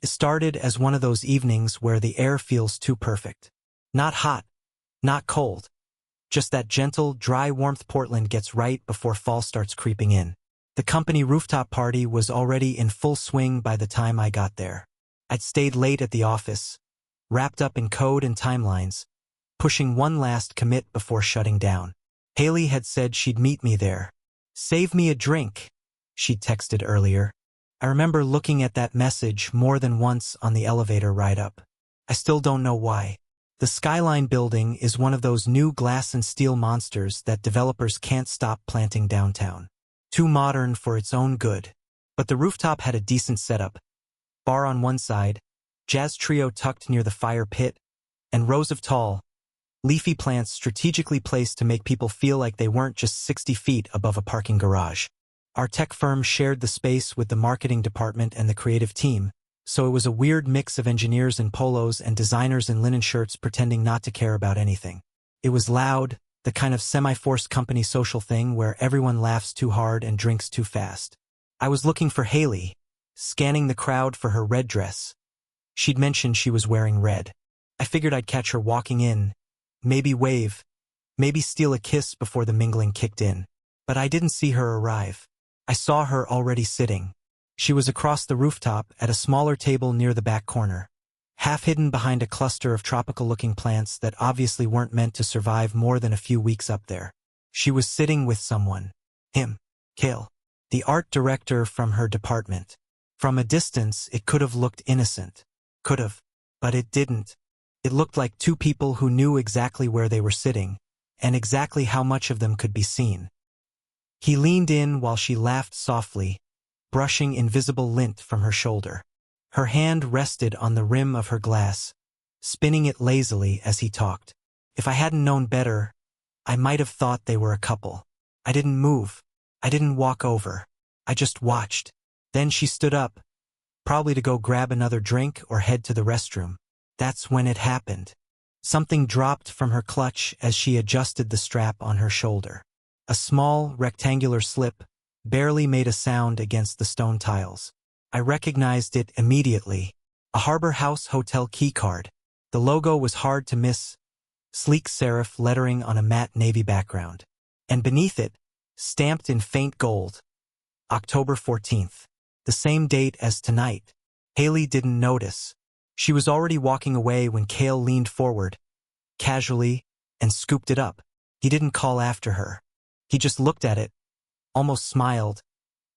It started as one of those evenings where the air feels too perfect. Not hot, not cold. Just that gentle, dry warmth Portland gets right before fall starts creeping in. The company rooftop party was already in full swing by the time I got there. I'd stayed late at the office, wrapped up in code and timelines, pushing one last commit before shutting down. Haley had said she'd meet me there. "Save me a drink," she'd texted earlier. I remember looking at that message more than once on the elevator ride up. I still don't know why. The Skyline building is one of those new glass and steel monsters that developers can't stop planting downtown. Too modern for its own good. But the rooftop had a decent setup. Bar on one side, jazz trio tucked near the fire pit, and rows of tall, leafy plants strategically placed to make people feel like they weren't just 60 feet above a parking garage. Our tech firm shared the space with the marketing department and the creative team, so it was a weird mix of engineers in polos and designers in linen shirts pretending not to care about anything. It was loud, the kind of semi-forced company social thing where everyone laughs too hard and drinks too fast. I was looking for Haley, scanning the crowd for her red dress. She'd mentioned she was wearing red. I figured I'd catch her walking in, maybe wave, maybe steal a kiss before the mingling kicked in. But I didn't see her arrive. I saw her already sitting. She was across the rooftop at a smaller table near the back corner, half hidden behind a cluster of tropical-looking plants that obviously weren't meant to survive more than a few weeks up there. She was sitting with someone. Him. Cale. The art director from her department. From a distance, it could have looked innocent. Could have. But it didn't. It looked like two people who knew exactly where they were sitting, and exactly how much of them could be seen. He leaned in while she laughed softly, brushing invisible lint from her shoulder. Her hand rested on the rim of her glass, spinning it lazily as he talked. If I hadn't known better, I might have thought they were a couple. I didn't move. I didn't walk over. I just watched. Then she stood up, probably to go grab another drink or head to the restroom. That's when it happened. Something dropped from her clutch as she adjusted the strap on her shoulder. A small, rectangular slip barely made a sound against the stone tiles. I recognized it immediately. A Harbor House Hotel keycard. The logo was hard to miss, sleek serif lettering on a matte navy background. And beneath it, stamped in faint gold, October 14th. The same date as tonight. Haley didn't notice. She was already walking away when Cale leaned forward, casually, and scooped it up. He didn't call after her. He just looked at it, almost smiled,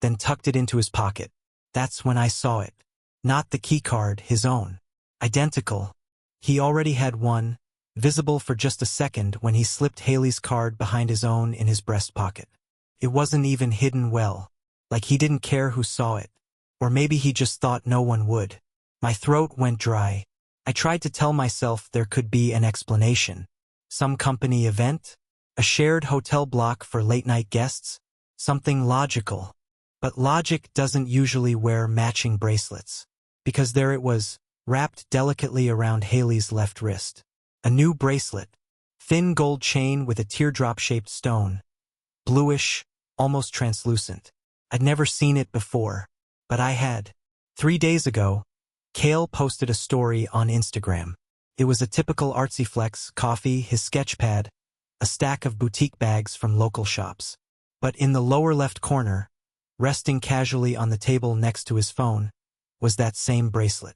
then tucked it into his pocket. That's when I saw it. Not the keycard, his own. Identical. He already had one, visible for just a second when he slipped Haley's card behind his own in his breast pocket. It wasn't even hidden well, like he didn't care who saw it. Or maybe he just thought no one would. My throat went dry. I tried to tell myself there could be an explanation. Some company event? A shared hotel block for late-night guests? Something logical. But logic doesn't usually wear matching bracelets. Because there it was, wrapped delicately around Haley's left wrist. A new bracelet. Thin gold chain with a teardrop-shaped stone. Bluish, almost translucent. I'd never seen it before, but I had. 3 days ago, Cale posted a story on Instagram. It was a typical artsy flex: coffee, his sketch pad, a stack of boutique bags from local shops. But in the lower left corner, resting casually on the table next to his phone, was that same bracelet.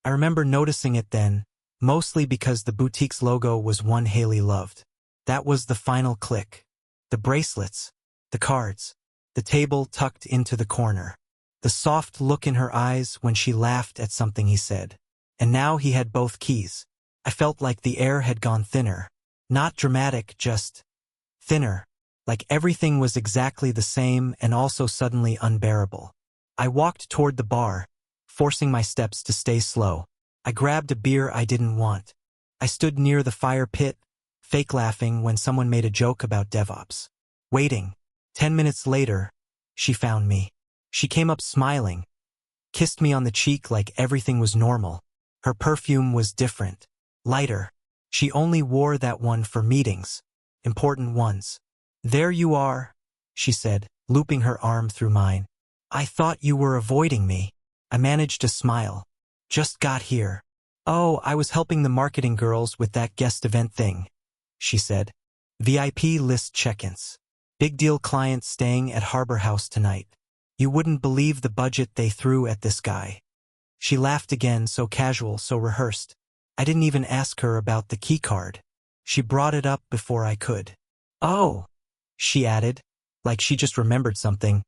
I remember noticing it then, mostly because the boutique's logo was one Haley loved. That was the final click. The bracelets, the cards, the table tucked into the corner. The soft look in her eyes when she laughed at something he said. And now he had both keys. I felt like the air had gone thinner. Not dramatic, just thinner. Like everything was exactly the same and also suddenly unbearable. I walked toward the bar, forcing my steps to stay slow. I grabbed a beer I didn't want. I stood near the fire pit, fake laughing when someone made a joke about DevOps. Waiting. 10 minutes later, she found me. She came up smiling, kissed me on the cheek like everything was normal. Her perfume was different, lighter. She only wore that one for meetings, important ones. "There you are," she said, looping her arm through mine. "I thought you were avoiding me." I managed to smile. Just got here. Oh, I was helping the marketing girls with that guest event thing, she said. VIP list check-ins. Big deal client staying at Harbor House tonight. You wouldn't believe the budget they threw at this guy. She laughed again, so casual, so rehearsed. I didn't even ask her about the key card. She brought it up before I could. Oh, she added, like she just remembered something.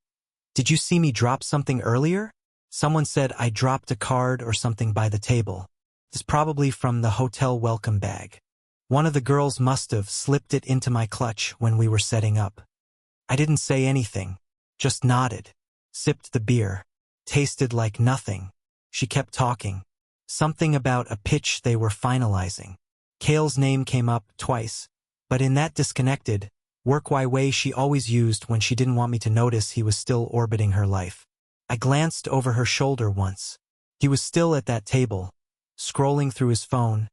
Did you see me drop something earlier? Someone said I dropped a card or something by the table. It's probably from the hotel welcome bag. One of the girls must have slipped it into my clutch when we were setting up. I didn't say anything, just nodded, sipped the beer, tasted like nothing. She kept talking. Something about a pitch they were finalizing. Cale's name came up twice, but in that disconnected, work-y way she always used when she didn't want me to notice he was still orbiting her life. I glanced over her shoulder once. He was still at that table, scrolling through his phone,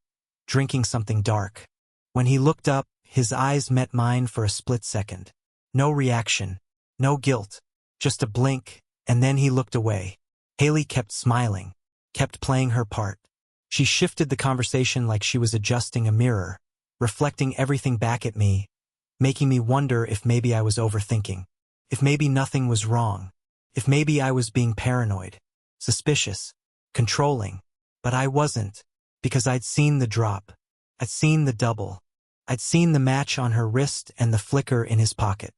drinking something dark. When he looked up, his eyes met mine for a split second. No reaction, no guilt, just a blink, and then he looked away. Haley kept smiling, kept playing her part. She shifted the conversation like she was adjusting a mirror, reflecting everything back at me, making me wonder if maybe I was overthinking, if maybe nothing was wrong, if maybe I was being paranoid, suspicious, controlling. But I wasn't, because I'd seen the drop. I'd seen the double. I'd seen the match on her wrist and the flicker in his pocket.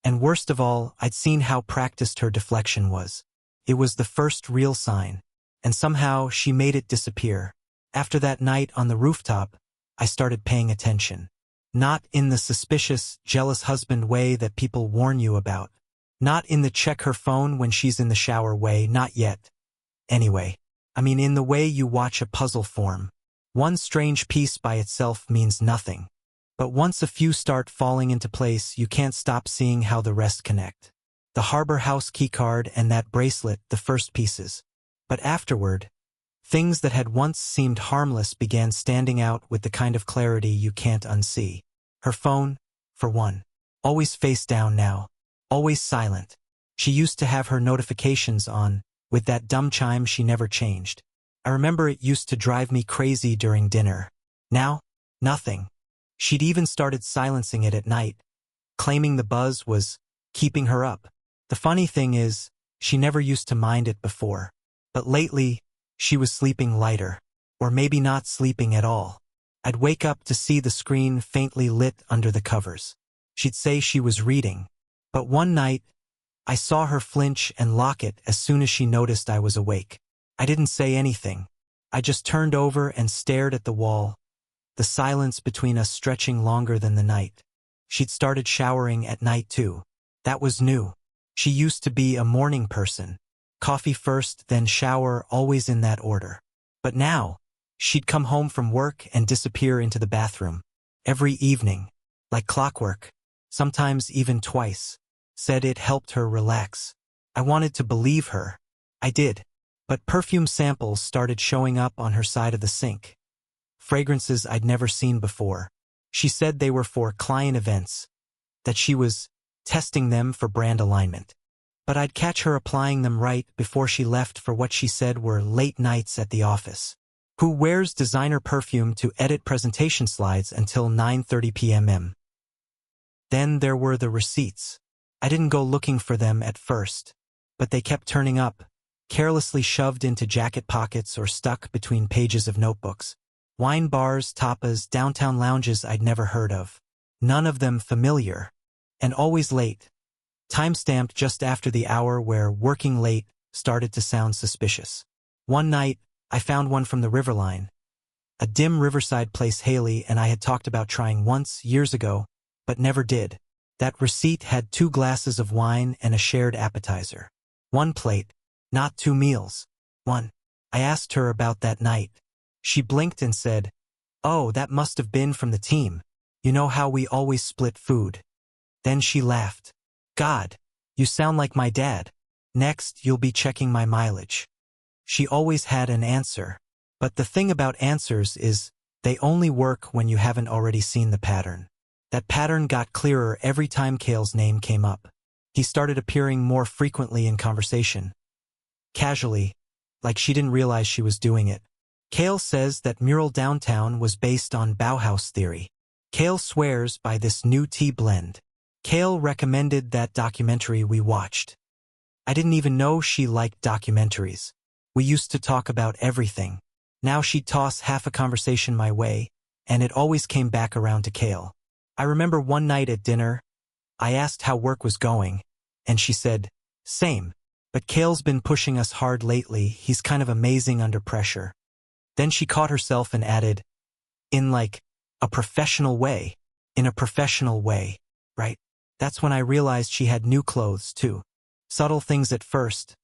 And worst of all, I'd seen how practiced her deflection was. It was the first real sign, and somehow she made it disappear. After that night on the rooftop, I started paying attention. Not in the suspicious, jealous husband way that people warn you about. Not in the check her phone when she's in the shower way, not yet. Anyway, I mean in the way you watch a puzzle form. One strange piece by itself means nothing. But once a few start falling into place, you can't stop seeing how the rest connect. The Harbor House keycard and that bracelet, the first pieces. But afterward, things that had once seemed harmless began standing out with the kind of clarity you can't unsee. Her phone, for one. Always face down now. Always silent. She used to have her notifications on, with that dumb chime she never changed. I remember it used to drive me crazy during dinner. Now, nothing. She'd even started silencing it at night, claiming the buzz was keeping her up. The funny thing is, she never used to mind it before. But lately, she was sleeping lighter. Or maybe not sleeping at all. I'd wake up to see the screen faintly lit under the covers. She'd say she was reading. But one night, I saw her flinch and lock it as soon as she noticed I was awake. I didn't say anything. I just turned over and stared at the wall, the silence between us stretching longer than the night. She'd started showering at night too. That was new. She used to be a morning person. Coffee first, then shower, always in that order. But now, she'd come home from work and disappear into the bathroom. Every evening. Like clockwork. Sometimes even twice. Said it helped her relax. I wanted to believe her. I did. But perfume samples started showing up on her side of the sink. Fragrances I'd never seen before. She said they were for client events, that she was testing them for brand alignment. But I'd catch her applying them right before she left for what she said were late nights at the office. Who wears designer perfume to edit presentation slides until 9:30 p.m. Then there were the receipts. I didn't go looking for them at first, but they kept turning up, carelessly shoved into jacket pockets or stuck between pages of notebooks. Wine bars, tapas, downtown lounges I'd never heard of. None of them familiar. And always late. Time-stamped just after the hour where working late started to sound suspicious. One night, I found one from the Riverline. A dim riverside place Haley and I had talked about trying once, years ago, but never did. That receipt had 2 glasses of wine and a shared appetizer. 1 plate, not 2 meals. 1. I asked her about that night. She blinked and said, "Oh, that must have been from the team. You know how we always split food." Then she laughed. "God, you sound like my dad. Next, you'll be checking my mileage." She always had an answer. But the thing about answers is, they only work when you haven't already seen the pattern. That pattern got clearer every time Cale's name came up. He started appearing more frequently in conversation. Casually, like she didn't realize she was doing it. Kale says that Mural Downtown was based on Bauhaus theory. Kale swears by this new tea blend. Kale recommended that documentary we watched. I didn't even know she liked documentaries. We used to talk about everything. Now she'd toss half a conversation my way, and it always came back around to Kale. I remember one night at dinner, I asked how work was going, and she said, "Same. But Kale's been pushing us hard lately, he's kind of amazing under pressure." Then she caught herself and added, "In like, a professional way. In a professional way, right?" That's when I realized she had new clothes, too. Subtle things at first.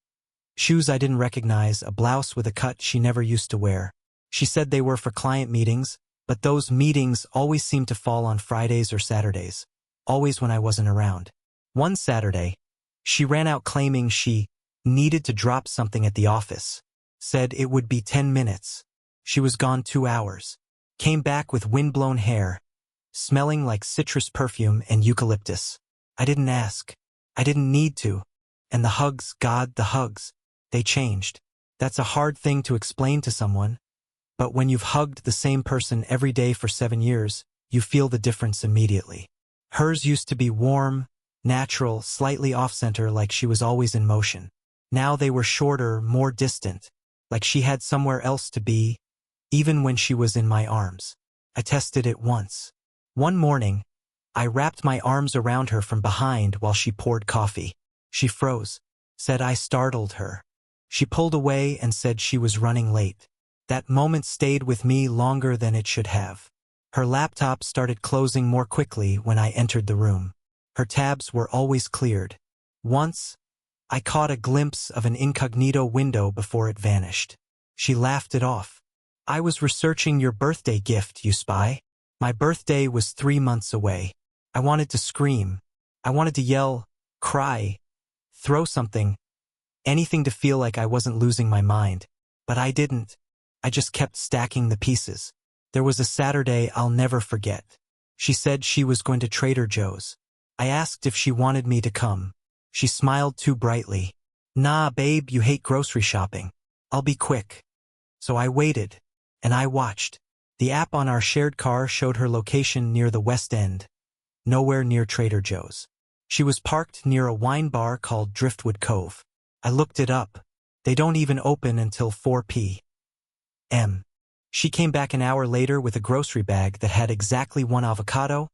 Shoes I didn't recognize, a blouse with a cut she never used to wear. She said they were for client meetings, but those meetings always seemed to fall on Fridays or Saturdays. Always when I wasn't around. One Saturday, she ran out claiming she needed to drop something at the office. Said it would be 10 minutes. She was gone 2 hours. Came back with windblown hair, smelling like citrus perfume and eucalyptus. I didn't ask. I didn't need to. And the hugs, God, the hugs. They changed. That's a hard thing to explain to someone. But when you've hugged the same person every day for 7 years, you feel the difference immediately. Hers used to be warm, natural, slightly off-center, like she was always in motion. Now they were shorter, more distant, like she had somewhere else to be, even when she was in my arms. I tested it once. One morning, I wrapped my arms around her from behind while she poured coffee. She froze, said I startled her. She pulled away and said she was running late. That moment stayed with me longer than it should have. Her laptop started closing more quickly when I entered the room. Her tabs were always cleared. Once, I caught a glimpse of an incognito window before it vanished. She laughed it off. "I was researching your birthday gift, you spy." My birthday was 3 months away. I wanted to scream. I wanted to yell, cry, throw something, anything to feel like I wasn't losing my mind. But I didn't. I just kept stacking the pieces. There was a Saturday I'll never forget. She said she was going to Trader Joe's. I asked if she wanted me to come. She smiled too brightly. "Nah, babe, you hate grocery shopping. I'll be quick." So I waited, and I watched. The app on our shared car showed her location near the West End. Nowhere near Trader Joe's. She was parked near a wine bar called Driftwood Cove. I looked it up. They don't even open until 4 p.m. She came back an hour later with a grocery bag that had exactly 1 avocado,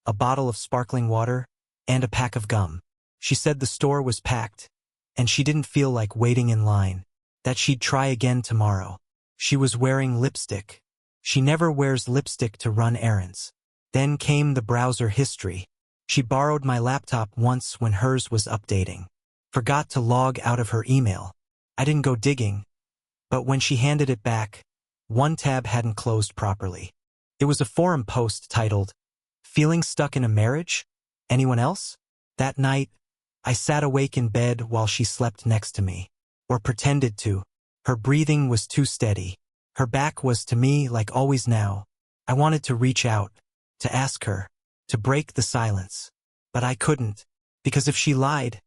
a bottle of sparkling water, and a pack of gum. She said the store was packed, and she didn't feel like waiting in line, that she'd try again tomorrow. She was wearing lipstick. She never wears lipstick to run errands. Then came the browser history. She borrowed my laptop once when hers was updating. Forgot to log out of her email. I didn't go digging, but when she handed it back, one tab hadn't closed properly. It was a forum post titled, "Feeling stuck in a marriage? Anyone else?" That night, I sat awake in bed while she slept next to me, or pretended to. Her breathing was too steady. Her back was to me like always now. I wanted to reach out, to ask her, to break the silence. But I couldn't, because if she lied,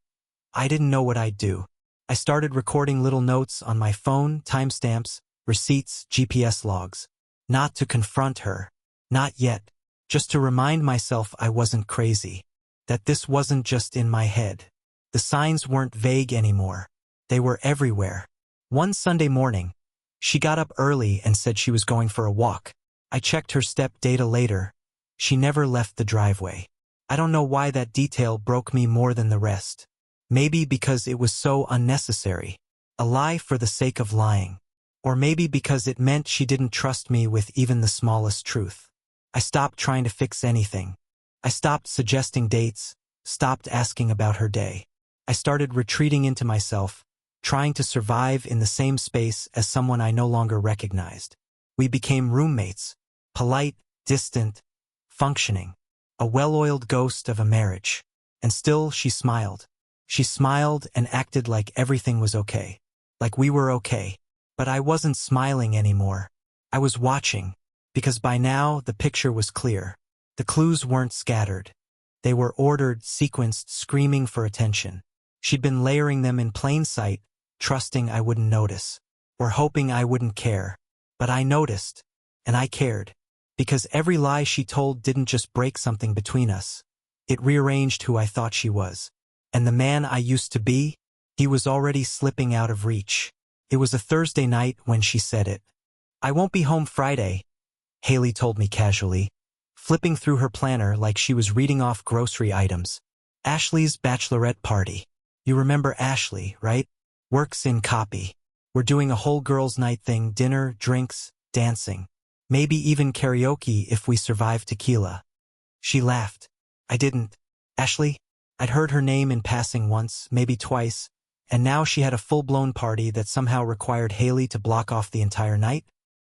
I didn't know what I'd do. I started recording little notes on my phone, timestamps, receipts, GPS logs. Not to confront her. Not yet. Just to remind myself I wasn't crazy. That this wasn't just in my head. The signs weren't vague anymore. They were everywhere. One Sunday morning, she got up early and said she was going for a walk. I checked her step data later. She never left the driveway. I don't know why that detail broke me more than the rest. Maybe because it was so unnecessary. A lie for the sake of lying. Or maybe because it meant she didn't trust me with even the smallest truth. I stopped trying to fix anything. I stopped suggesting dates, stopped asking about her day. I started retreating into myself, trying to survive in the same space as someone I no longer recognized. We became roommates, polite, distant, functioning, a well-oiled ghost of a marriage. And still she smiled. She smiled and acted like everything was okay. Like we were okay. But I wasn't smiling anymore. I was watching, because by now the picture was clear. The clues weren't scattered. They were ordered, sequenced, screaming for attention. She'd been layering them in plain sight, trusting I wouldn't notice. or hoping I wouldn't care. But I noticed, and I cared. Because every lie she told didn't just break something between us. It rearranged who I thought she was. And the man I used to be, he was already slipping out of reach. It was a Thursday night when she said it. "I won't be home Friday," Haley told me casually, flipping through her planner like she was reading off grocery items. "Ashley's bachelorette party. You remember Ashley, right? Works in copy. We're doing a whole girls' night thing, dinner, drinks, dancing. Maybe even karaoke if we survive tequila." She laughed. I didn't. Ashley? I'd heard her name in passing once, maybe twice, and now she had a full-blown party that somehow required Haley to block off the entire night?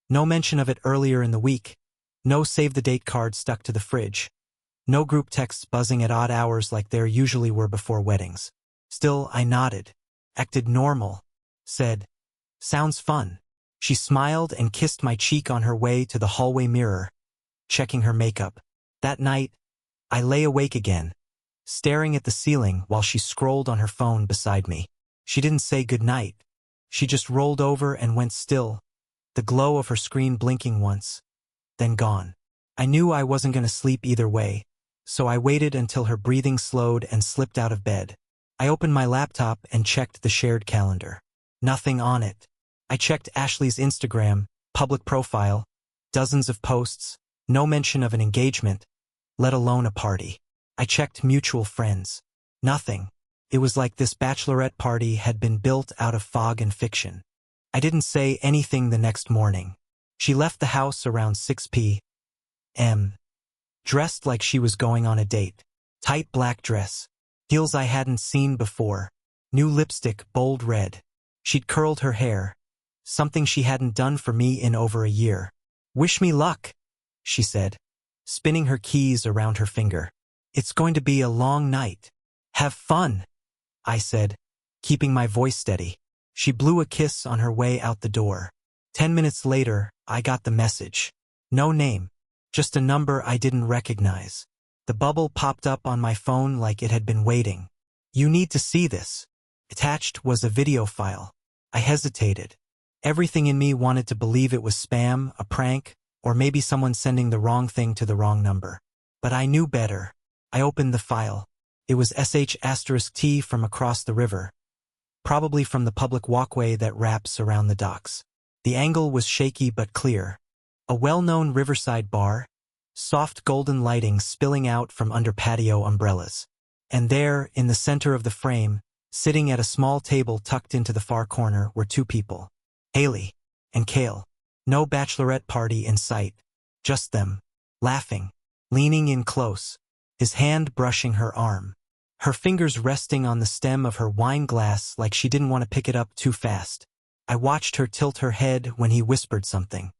No mention of it earlier in the week. No save-the-date card stuck to the fridge. No group texts buzzing at odd hours like there usually were before weddings. Still, I nodded, acted normal, said, "Sounds fun." She smiled and kissed my cheek on her way to the hallway mirror, checking her makeup. That night, I lay awake again, staring at the ceiling while she scrolled on her phone beside me. She didn't say goodnight. She just rolled over and went still, the glow of her screen blinking once, then gone. I knew I wasn't going to sleep either way, so I waited until her breathing slowed and slipped out of bed. I opened my laptop and checked the shared calendar. Nothing on it. I checked Ashley's Instagram, public profile, dozens of posts, no mention of an engagement, let alone a party. I checked mutual friends. Nothing. It was like this bachelorette party had been built out of fog and fiction. I didn't say anything the next morning. She left the house around 6 p.m., dressed like she was going on a date. Tight black dress, heels I hadn't seen before, new lipstick, bold red. She'd curled her hair, something she hadn't done for me in over a year. "Wish me luck," she said, spinning her keys around her finger. "It's going to be a long night. Have fun," I said, keeping my voice steady. She blew a kiss on her way out the door. 10 minutes later, I got the message. No name, just a number I didn't recognize. The bubble popped up on my phone like it had been waiting. "You need to see this." Attached was a video file. I hesitated. Everything in me wanted to believe it was spam, a prank, or maybe someone sending the wrong thing to the wrong number. But I knew better. I opened the file. It was sh*T from across the river, probably from the public walkway that wraps around the docks. The angle was shaky but clear. A well-known riverside bar, soft golden lighting spilling out from under patio umbrellas. And there, in the center of the frame, sitting at a small table tucked into the far corner, were two people. Haley and Cale. No bachelorette party in sight. Just them, laughing, leaning in close, his hand brushing her arm. Her fingers resting on the stem of her wine glass like she didn't want to pick it up too fast. I watched her tilt her head when he whispered something.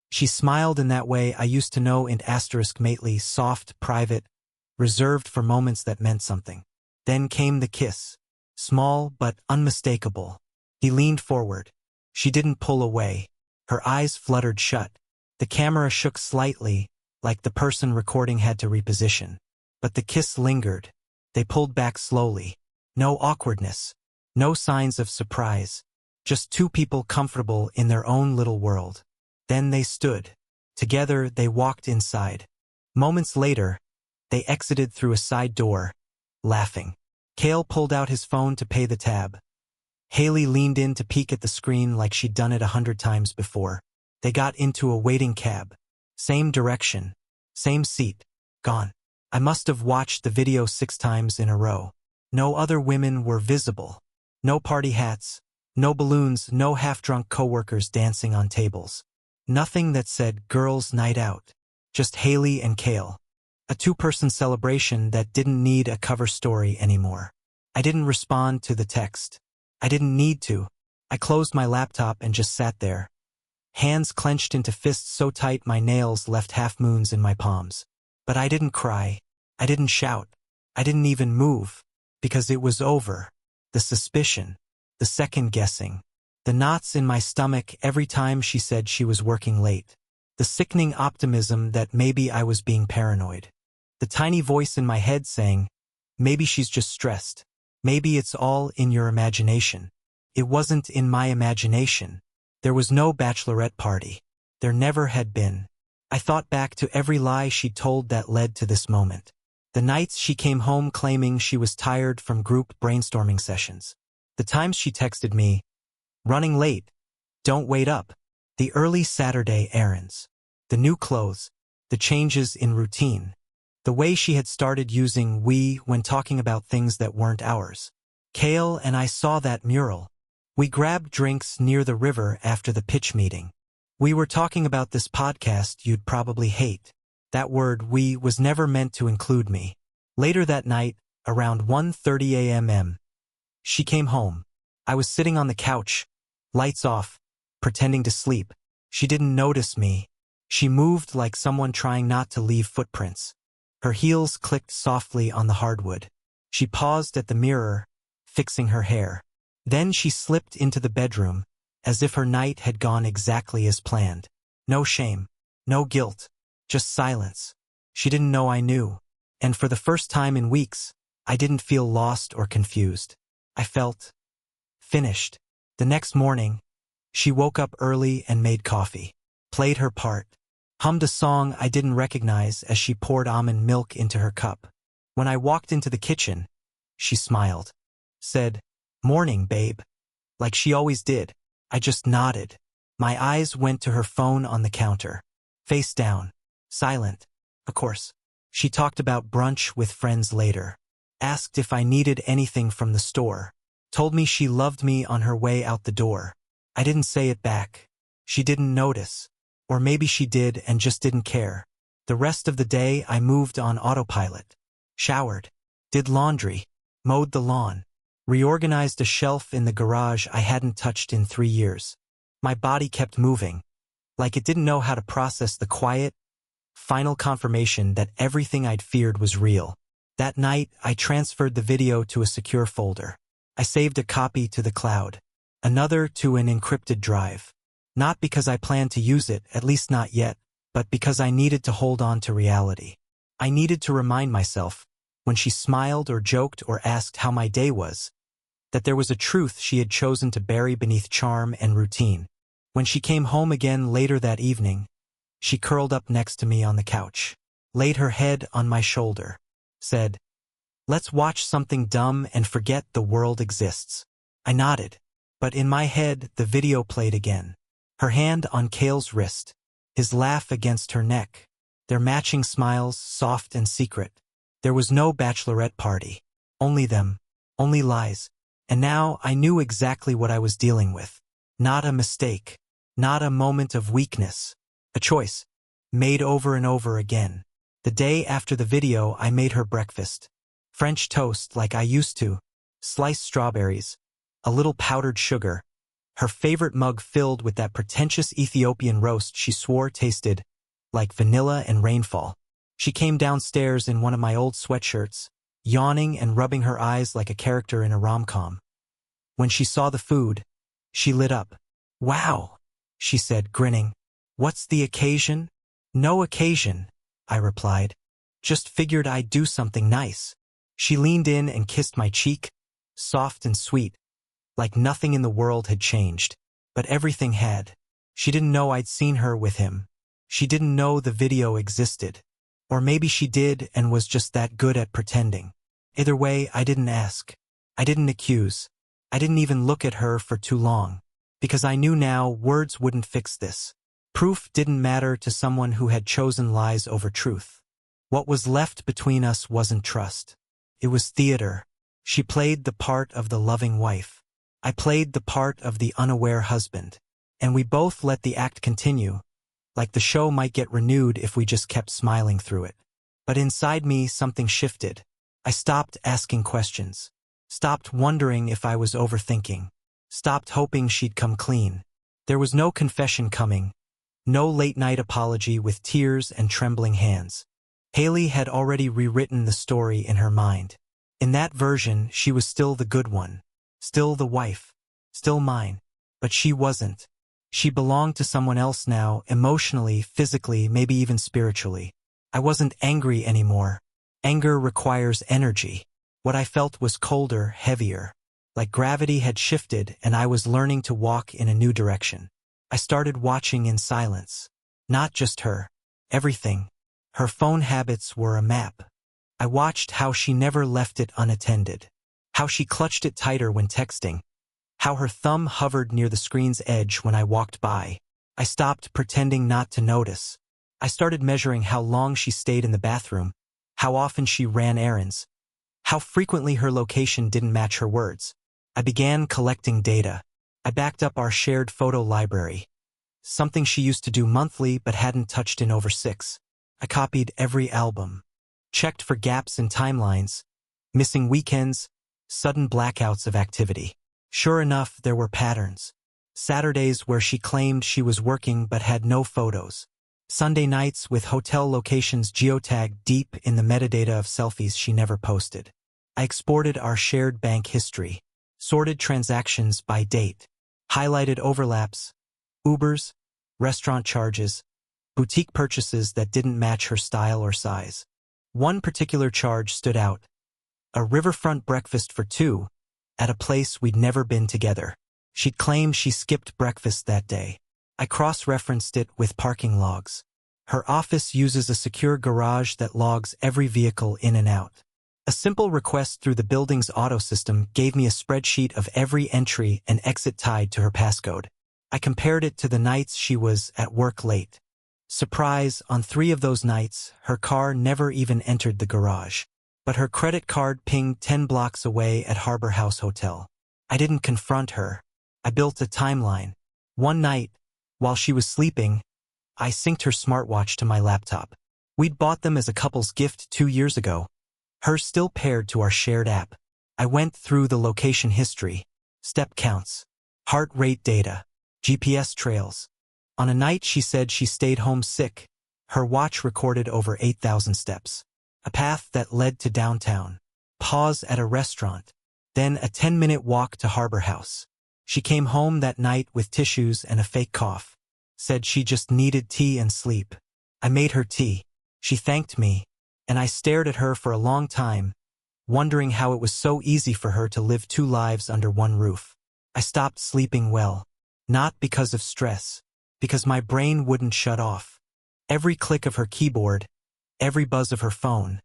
She smiled in that way I used to know in *mately, soft, private, reserved for moments that meant something. Then came the kiss. Small but unmistakable. He leaned forward. She didn't pull away. Her eyes fluttered shut. The camera shook slightly, like the person recording had to reposition. But the kiss lingered. They pulled back slowly. No awkwardness. No signs of surprise. Just two people comfortable in their own little world. Then they stood. Together they walked inside. Moments later, they exited through a side door, laughing. Cale pulled out his phone to pay the tab. Haley leaned in to peek at the screen like she'd done it 100 times before. They got into a waiting cab. Same direction. Same seat. Gone. I must have watched the video 6 times in a row. No other women were visible. No party hats. No balloons. No half-drunk coworkers dancing on tables. Nothing that said girls' night out. Just Haley and Cale. A 2-person celebration that didn't need a cover story anymore. I didn't respond to the text. I didn't need to. I closed my laptop and just sat there. Hands clenched into fists so tight my nails left half-moons in my palms. But I didn't cry. I didn't shout. I didn't even move. Because it was over. The suspicion. The second-guessing. The knots in my stomach every time she said she was working late. The sickening optimism that maybe I was being paranoid. The tiny voice in my head saying, maybe she's just stressed. Maybe it's all in your imagination. It wasn't in my imagination. There was no bachelorette party. There never had been. I thought back to every lie she'd told that led to this moment. The nights she came home claiming she was tired from group brainstorming sessions. The times she texted me, "Running late. Don't wait up." The early Saturday errands. The new clothes. The changes in routine. The way she had started using "we" when talking about things that weren't ours. Kale and I saw that mural. We grabbed drinks near the river after the pitch meeting. We were talking about this podcast you'd probably hate. That word "we" was never meant to include me. Later that night, around 1:30 a.m., she came home. I was sitting on the couch, lights off, pretending to sleep. She didn't notice me. She moved like someone trying not to leave footprints. Her heels clicked softly on the hardwood. She paused at the mirror, fixing her hair. Then she slipped into the bedroom, as if her night had gone exactly as planned. No shame, no guilt, just silence. She didn't know I knew. And for the first time in weeks, I didn't feel lost or confused. I felt finished. The next morning, she woke up early and made coffee, played her part, hummed a song I didn't recognize as she poured almond milk into her cup. When I walked into the kitchen, she smiled, said, "Morning, babe," like she always did. I just nodded. My eyes went to her phone on the counter, face down, silent. Of course. She talked about brunch with friends later, asked if I needed anything from the store, told me she loved me on her way out the door. I didn't say it back. She didn't notice. Or maybe she did and just didn't care. The rest of the day I moved on autopilot. Showered, did laundry, mowed the lawn, reorganized a shelf in the garage I hadn't touched in 3 years. My body kept moving, like it didn't know how to process the quiet, final confirmation that everything I'd feared was real. That night, I transferred the video to a secure folder. I saved a copy to the cloud, another to an encrypted drive. Not because I planned to use it, at least not yet, but because I needed to hold on to reality. I needed to remind myself, when she smiled or joked or asked how my day was, that there was a truth she had chosen to bury beneath charm and routine. When she came home again later that evening, she curled up next to me on the couch, laid her head on my shoulder, said, "Let's watch something dumb and forget the world exists." I nodded, but in my head the video played again. Her hand on Kale's wrist, his laugh against her neck, their matching smiles, soft and secret. There was no bachelorette party, only them, only lies. And now I knew exactly what I was dealing with. Not a mistake, not a moment of weakness. A choice, made over and over again. The day after the video, I made her breakfast. French toast like I used to, sliced strawberries, a little powdered sugar, her favorite mug filled with that pretentious Ethiopian roast she swore tasted like vanilla and rainfall. She came downstairs in one of my old sweatshirts, yawning and rubbing her eyes like a character in a rom-com. When she saw the food, she lit up. "Wow," she said, grinning. "What's the occasion?" "No occasion," I replied. "Just figured I'd do something nice." She leaned in and kissed my cheek, soft and sweet, like nothing in the world had changed. But everything had. She didn't know I'd seen her with him. She didn't know the video existed. Or maybe she did and was just that good at pretending. Either way, I didn't ask. I didn't accuse. I didn't even look at her for too long. Because I knew now words wouldn't fix this. Proof didn't matter to someone who had chosen lies over truth. What was left between us wasn't trust. It was theater. She played the part of the loving wife. I played the part of the unaware husband. And we both let the act continue, like the show might get renewed if we just kept smiling through it. But inside me, something shifted. I stopped asking questions. Stopped wondering if I was overthinking. Stopped hoping she'd come clean. There was no confession coming. No late-night apology with tears and trembling hands. Haley had already rewritten the story in her mind. In that version, she was still the good one. Still the wife. Still mine. But she wasn't. She belonged to someone else now, emotionally, physically, maybe even spiritually. I wasn't angry anymore. Anger requires energy. What I felt was colder, heavier. Like gravity had shifted and I was learning to walk in a new direction. I started watching in silence. Not just her. Everything. Her phone habits were a map. I watched how she never left it unattended. How she clutched it tighter when texting. How her thumb hovered near the screen's edge when I walked by. I stopped pretending not to notice. I started measuring how long she stayed in the bathroom, how often she ran errands, how frequently her location didn't match her words. I began collecting data. I backed up our shared photo library, something she used to do monthly but hadn't touched in over 6. I copied every album, checked for gaps in timelines, missing weekends, sudden blackouts of activity. Sure enough, there were patterns. Saturdays where she claimed she was working but had no photos. Sunday nights with hotel locations geotagged deep in the metadata of selfies she never posted. I exported our shared bank history, sorted transactions by date, highlighted overlaps, Ubers, restaurant charges, boutique purchases that didn't match her style or size. One particular charge stood out. A riverfront breakfast for 2, at a place we'd never been together. She'd claimed she skipped breakfast that day. I cross-referenced it with parking logs. Her office uses a secure garage that logs every vehicle in and out. A simple request through the building's auto system gave me a spreadsheet of every entry and exit tied to her passcode. I compared it to the nights she was at work late. Surprise, on 3 of those nights, her car never even entered the garage. But her credit card pinged 10 blocks away at Harbor House Hotel. I didn't confront her. I built a timeline. One night, while she was sleeping, I synced her smartwatch to my laptop. We'd bought them as a couple's gift 2 years ago. Hers still paired to our shared app. I went through the location history, step counts, heart rate data, GPS trails. On a night she said she stayed home sick, her watch recorded over 8,000 steps. A path that led to downtown. Pause at a restaurant. Then a 10-minute walk to Harbor House. She came home that night with tissues and a fake cough. Said she just needed tea and sleep. I made her tea. She thanked me, and I stared at her for a long time, wondering how it was so easy for her to live 2 lives under one roof. I stopped sleeping well. Not because of stress, because my brain wouldn't shut off. Every click of her keyboard, every buzz of her phone.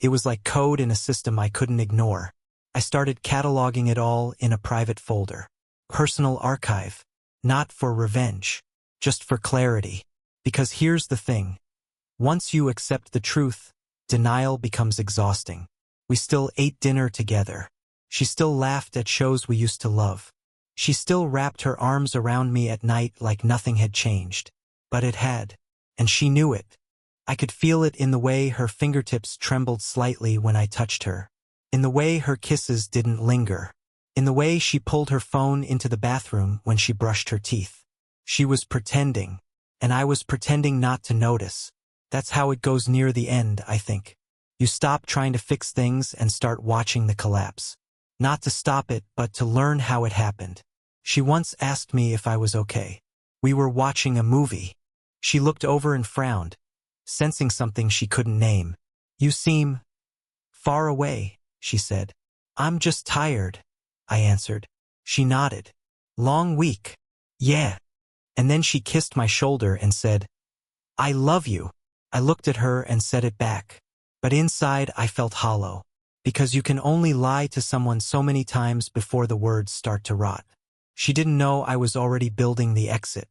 It was like code in a system I couldn't ignore. I started cataloging it all in a private folder. Personal archive. Not for revenge. Just for clarity. Because here's the thing. Once you accept the truth, denial becomes exhausting. We still ate dinner together. She still laughed at shows we used to love. She still wrapped her arms around me at night like nothing had changed. But it had. And she knew it. I could feel it in the way her fingertips trembled slightly when I touched her. In the way her kisses didn't linger. In the way she pulled her phone into the bathroom when she brushed her teeth. She was pretending, and I was pretending not to notice. That's how it goes near the end, I think. You stop trying to fix things and start watching the collapse. Not to stop it, but to learn how it happened. She once asked me if I was okay. We were watching a movie. She looked over and frowned, sensing something she couldn't name. You seem far away, she said. I'm just tired, I answered. She nodded. Long week. Yeah. And then she kissed my shoulder and said, I love you. I looked at her and said it back. But inside I felt hollow. Because you can only lie to someone so many times before the words start to rot. She didn't know I was already building the exit.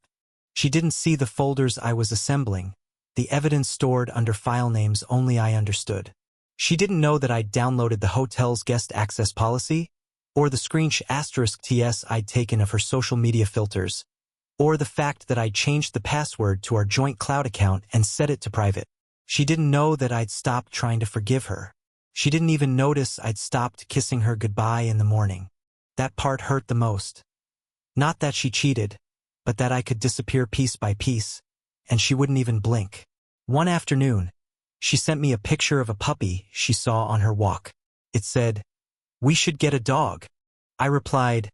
She didn't see the folders I was assembling, the evidence stored under file names only I understood. She didn't know that I'd downloaded the hotel's guest access policy, or the **TS I'd taken of her social media filters, or the fact that I'd changed the password to our joint cloud account and set it to private. She didn't know that I'd stopped trying to forgive her. She didn't even notice I'd stopped kissing her goodbye in the morning. That part hurt the most. Not that she cheated, but that I could disappear piece by piece, and she wouldn't even blink. One afternoon, she sent me a picture of a puppy she saw on her walk. It said, "We should get a dog." I replied,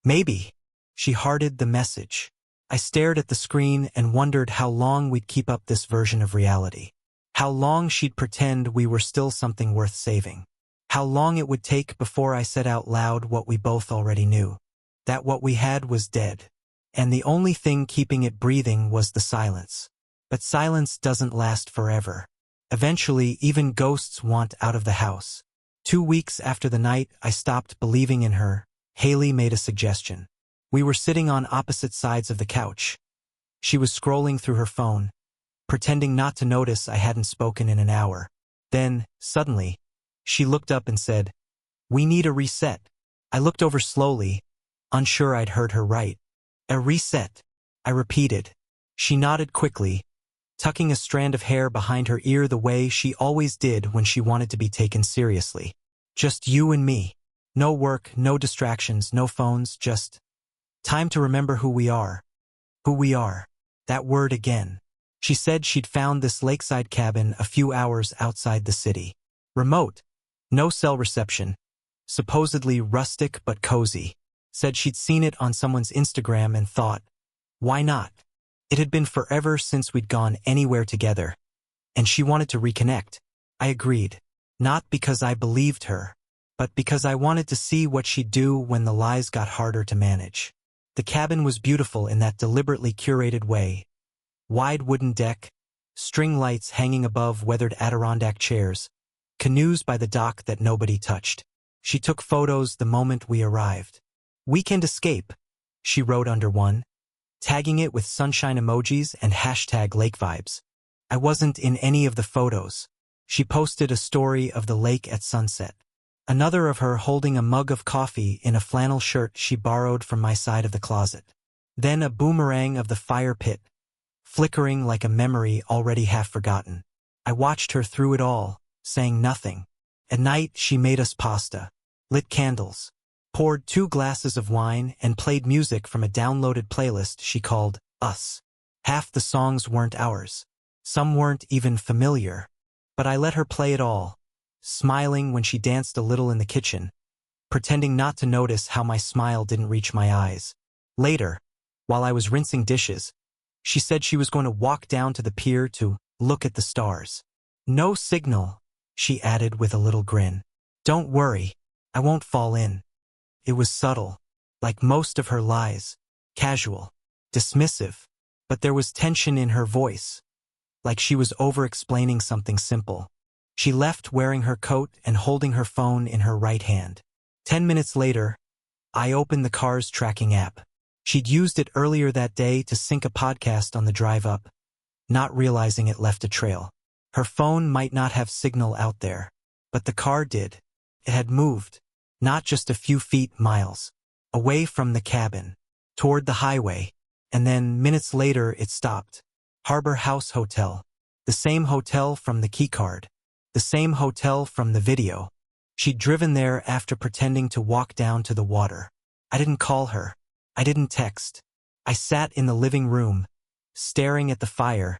"Maybe." She hearted the message. I stared at the screen and wondered how long we'd keep up this version of reality. How long she'd pretend we were still something worth saving. How long it would take before I said out loud what we both already knew. That what we had was dead. and the only thing keeping it breathing was the silence. But silence doesn't last forever. Eventually, even ghosts want out of the house. 2 weeks after the night I stopped believing in her, Haley made a suggestion. We were sitting on opposite sides of the couch. She was scrolling through her phone, pretending not to notice I hadn't spoken in an hour. Then, suddenly, she looked up and said, "We need a reset." I looked over slowly, unsure I'd heard her right. "A reset," I repeated. She nodded quickly, tucking a strand of hair behind her ear the way she always did when she wanted to be taken seriously. "Just you and me. No work, no distractions, no phones, just time to remember who we are. Who we are." That word again. She said she'd found this lakeside cabin a few hours outside the city. Remote. No cell reception. Supposedly rustic but cozy. Said she'd seen it on someone's Instagram and thought, why not? It had been forever since we'd gone anywhere together, and she wanted to reconnect. I agreed, not because I believed her, but because I wanted to see what she'd do when the lies got harder to manage. The cabin was beautiful in that deliberately curated way. Wide wooden deck, string lights hanging above weathered Adirondack chairs, canoes by the dock that nobody touched. She took photos the moment we arrived. "Weekend escape," she wrote under one, tagging it with sunshine emojis and hashtag lake vibes. I wasn't in any of the photos. She posted a story of the lake at sunset. Another of her holding a mug of coffee in a flannel shirt she borrowed from my side of the closet. Then a boomerang of the fire pit, flickering like a memory already half forgotten. I watched her through it all, saying nothing. At night she made us pasta, lit candles, poured 2 glasses of wine and played music from a downloaded playlist she called Us. Half the songs weren't ours. Some weren't even familiar. But I let her play it all, smiling when she danced a little in the kitchen, pretending not to notice how my smile didn't reach my eyes. Later, while I was rinsing dishes, she said she was going to walk down to the pier to look at the stars. "No signal," she added with a little grin. "Don't worry, I won't fall in." It was subtle, like most of her lies, casual, dismissive, but there was tension in her voice, like she was over-explaining something simple. She left wearing her coat and holding her phone in her right hand. 10 minutes later, I opened the car's tracking app. She'd used it earlier that day to sync a podcast on the drive up, not realizing it left a trail. Her phone might not have signal out there, but the car did. It had moved, not just a few feet, miles, away from the cabin, toward the highway, and then minutes later it stopped. Harbor House Hotel. The same hotel from the keycard. The same hotel from the video. She'd driven there after pretending to walk down to the water. I didn't call her. I didn't text. I sat in the living room, staring at the fire,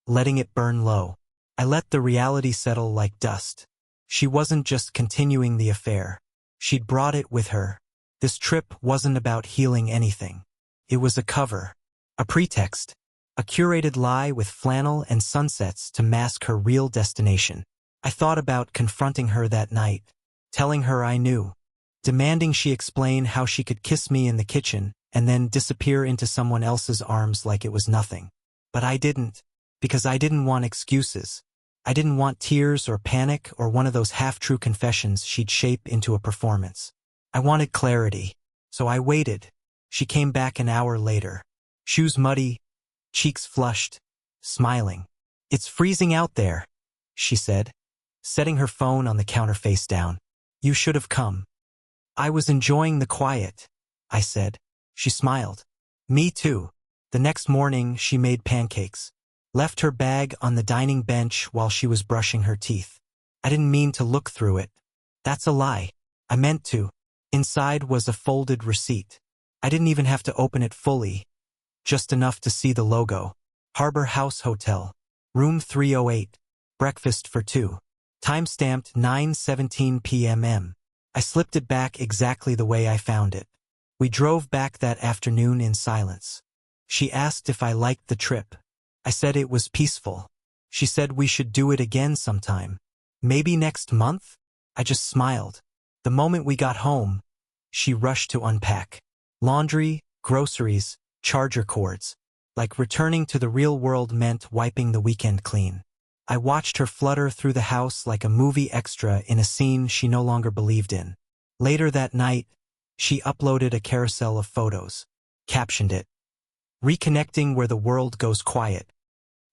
letting it burn low. I let the reality settle like dust. She wasn't just continuing the affair. She'd brought it with her. This trip wasn't about healing anything. It was a cover, a pretext, a curated lie with flannel and sunsets to mask her real destination. I thought about confronting her that night, telling her I knew, demanding she explain how she could kiss me in the kitchen and then disappear into someone else's arms like it was nothing. But I didn't, because I didn't want excuses. I didn't want tears or panic or one of those half-true confessions she'd shape into a performance. I wanted clarity, so I waited. She came back an hour later, shoes muddy, cheeks flushed, smiling. "It's freezing out there," she said, setting her phone on the counter face down. "You should have come." "I was enjoying the quiet," I said. She smiled. "Me too." The next morning she made pancakes, left her bag on the dining bench while she was brushing her teeth. I didn't mean to look through it. That's a lie. I meant to. Inside was a folded receipt. I didn't even have to open it fully, just enough to see the logo. Harbor House Hotel, room 308, breakfast for 2. Time-stamped 9:17 p.m. I slipped it back exactly the way I found it. We drove back that afternoon in silence. She asked if I liked the trip. I said it was peaceful. She said we should do it again sometime. Maybe next month? I just smiled. The moment we got home, she rushed to unpack. Laundry, groceries, charger cords. Like returning to the real world meant wiping the weekend clean. I watched her flutter through the house like a movie extra in a scene she no longer believed in. Later that night, she uploaded a carousel of photos. Captioned it, "Reconnecting where the world goes quiet."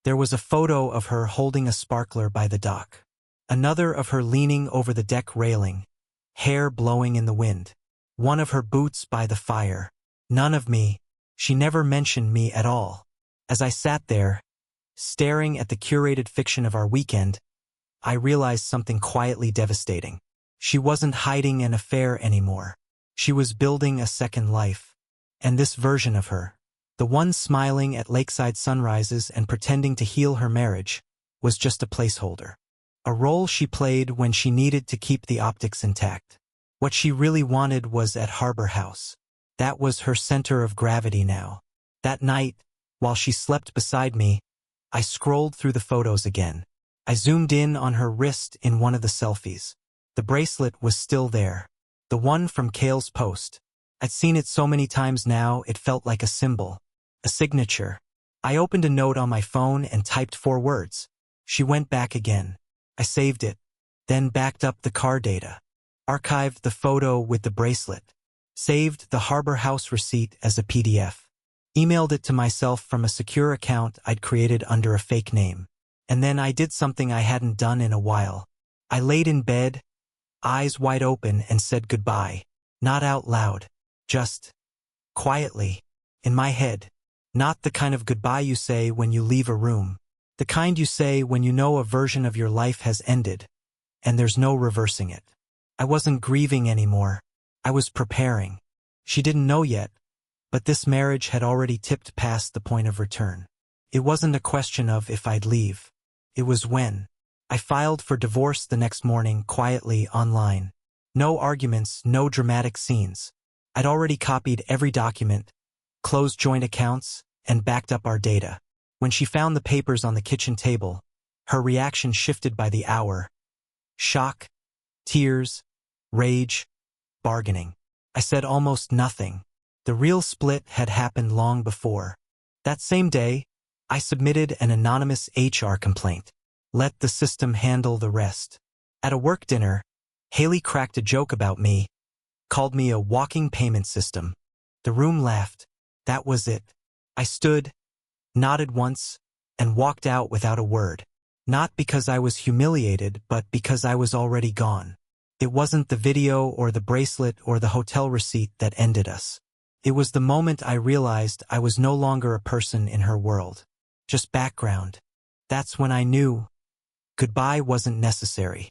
There was a photo of her holding a sparkler by the dock. Another of her leaning over the deck railing, hair blowing in the wind. One of her boots by the fire. None of me. She never mentioned me at all. As I sat there, staring at the curated fiction of our weekend, I realized something quietly devastating. She wasn't hiding an affair anymore. She was building a second life. And this version of her, the one smiling at lakeside sunrises and pretending to heal her marriage, was just a placeholder. A role she played when she needed to keep the optics intact. What she really wanted was at Harbor House. That was her center of gravity now. That night, while she slept beside me, I scrolled through the photos again. I zoomed in on her wrist in one of the selfies. The bracelet was still there. The one from Kale's post. I'd seen it so many times now, it felt like a symbol. A signature. I opened a note on my phone and typed 4 words. She went back again. I saved it, then backed up the car data. Archived the photo with the bracelet. Saved the Harbor House receipt as a PDF. Emailed it to myself from a secure account I'd created under a fake name. And then I did something I hadn't done in a while. I laid in bed, eyes wide open, and said goodbye. Not out loud. Just quietly. In my head. Not the kind of goodbye you say when you leave a room. The kind you say when you know a version of your life has ended, and there's no reversing it. I wasn't grieving anymore. I was preparing. She didn't know yet, but this marriage had already tipped past the point of return. It wasn't a question of if I'd leave. It was when. I filed for divorce the next morning, quietly, online. No arguments, no dramatic scenes. I'd already copied every document, closed joint accounts, and backed up our data. When she found the papers on the kitchen table, her reaction shifted by the hour. Shock, tears, rage, bargaining. I said almost nothing. The real split had happened long before. That same day, I submitted an anonymous HR complaint. Let the system handle the rest. At a work dinner, Haley cracked a joke about me, called me a walking payment system. The room laughed. That was it. I stood, nodded once, and walked out without a word. Not because I was humiliated, but because I was already gone. It wasn't the video or the bracelet or the hotel receipt that ended us. It was the moment I realized I was no longer a person in her world. Just background. That's when I knew goodbye wasn't necessary.